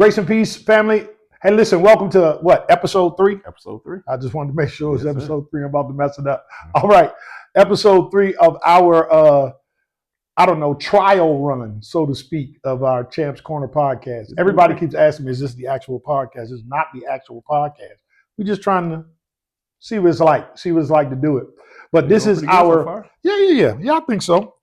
Grace and peace, family. Hey, listen, welcome to what, episode 3? Episode 3. I just wanted to make sure it's Yes, episode sir. 3. I'm about to mess it up. All right, episode 3 of our, trial run, so to speak, of our Champs Corner podcast. Everybody keeps asking me, is this the actual podcast? It's not the actual podcast. We're just trying to see what it's like to do it. But this is our, yeah, I think so.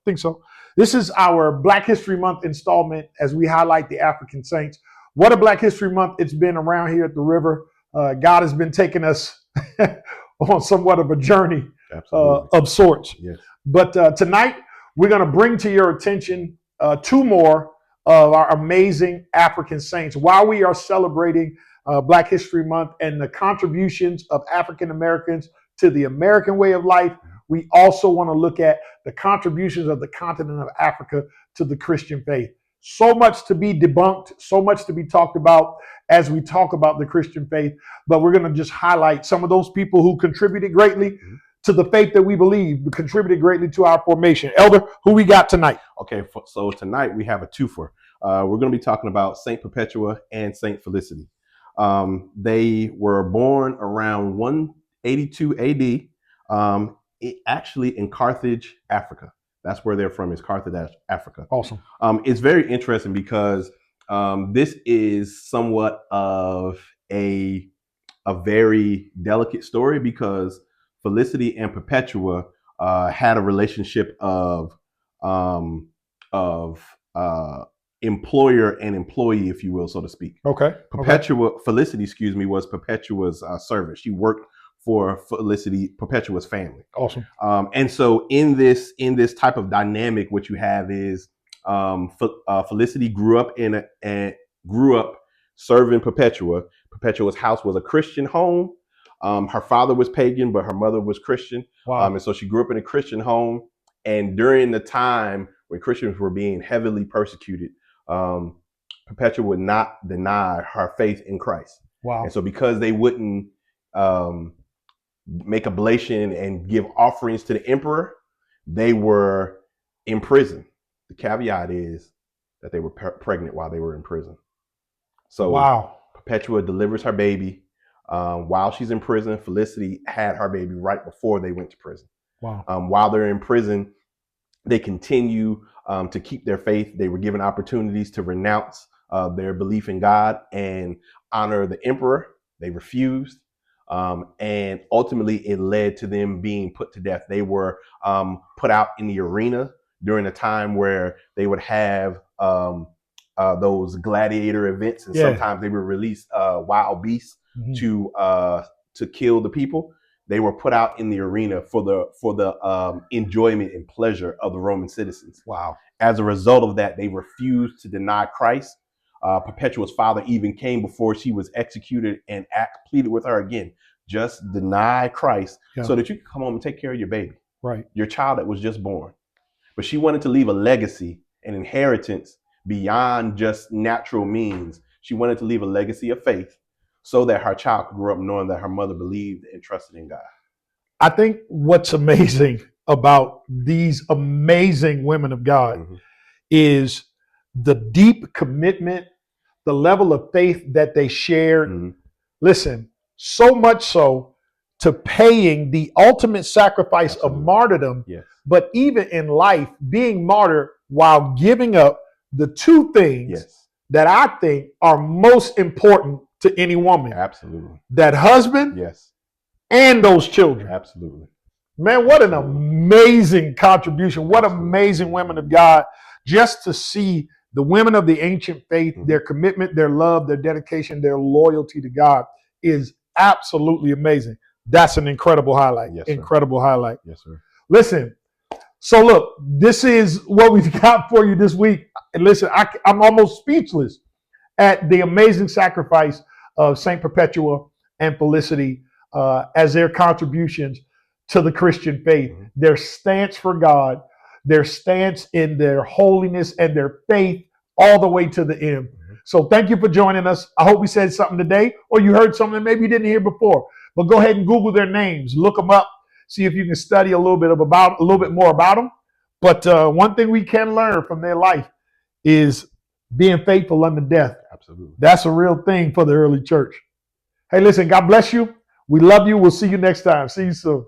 This is our Black History Month installment as we highlight the African saints. What a Black History Month it's been around here at the river. God has been taking us on somewhat of a journey of sorts. Yes. But tonight, we're going to bring to your attention 2 more of our amazing African saints. While we are celebrating Black History Month and the contributions of African Americans to the American way of life, we also want to look at the contributions of the continent of Africa to the Christian faith. So much to be debunked, so much to be talked about as we talk about the Christian faith, but we're going to just highlight some of those people who contributed greatly to the faith that we believe, contributed greatly to our formation. Elder, who we got tonight? Okay, so tonight we have a twofer. We're going to be talking about Saint Perpetua and Saint Felicity. They were born around 182 AD, actually in Carthage, Africa. That's where they're from, is Carthage, Africa. Awesome. It's very interesting because this is somewhat of a very delicate story, because Felicity and Perpetua had a relationship of employer and employee, if you will, so to speak. Okay. Felicity, was Perpetua's servant. She worked for Perpetua's family. Awesome. And so in this type of dynamic, what you have is Felicity grew up serving Perpetua. Perpetua's house was a Christian home. Her father was pagan, but her mother was Christian. Wow. And so she grew up in a Christian home. And during the time when Christians were being heavily persecuted, Perpetua would not deny her faith in Christ. Wow. And so because they wouldn't make oblation and give offerings to the emperor, they were in prison. The caveat is that they were pregnant while they were in prison. So wow. Perpetua delivers her baby while she's in prison. Felicity had her baby right before they went to prison. Wow. While they're in prison, they continue to keep their faith. They were given opportunities to renounce their belief in God and honor the emperor. They refused. And ultimately, it led to them being put to death. They were put out in the arena during a time where they would have those gladiator events, and sometimes they would release wild beasts to kill the people. They were put out in the arena for the enjoyment and pleasure of the Roman citizens. Wow. As a result of that, they refused to deny Christ. Perpetua's father even came before she was executed and pleaded with her again, just deny Christ so that you can come home and take care of your baby, right? Your child that was just born. But she wanted to leave a legacy, an inheritance beyond just natural means. She wanted to leave a legacy of faith so that her child could grow up knowing that her mother believed and trusted in God. I think what's amazing about these amazing women of God is the deep commitment, the level of faith that they shared. Listen, so much so to paying the ultimate sacrifice of martyrdom, but even in life, being martyred while giving up the 2 things that I think are most important to any woman. Absolutely. That husband and those children. Absolutely. Man, what an amazing contribution. What amazing women of God. Just to see the women of the ancient faith, their commitment, their love, their dedication, their loyalty to God is absolutely amazing. That's an incredible highlight. Yes, incredible highlight. Yes, sir. Listen, so look, this is what we've got for you this week. And listen, I'm almost speechless at the amazing sacrifice of Saint Perpetua and Felicity as their contributions to the Christian faith, their stance for God, their stance in their holiness and their faith all the way to the end. So thank you for joining us. I hope we said something today, or you heard something that maybe you didn't hear before. But go ahead and Google their names, look them up, see if you can study a little bit more about them. But one thing we can learn from their life is being faithful unto death. Absolutely. That's a real thing for the early church. Hey, listen, God bless you. We love you. We'll see you next time. See you soon.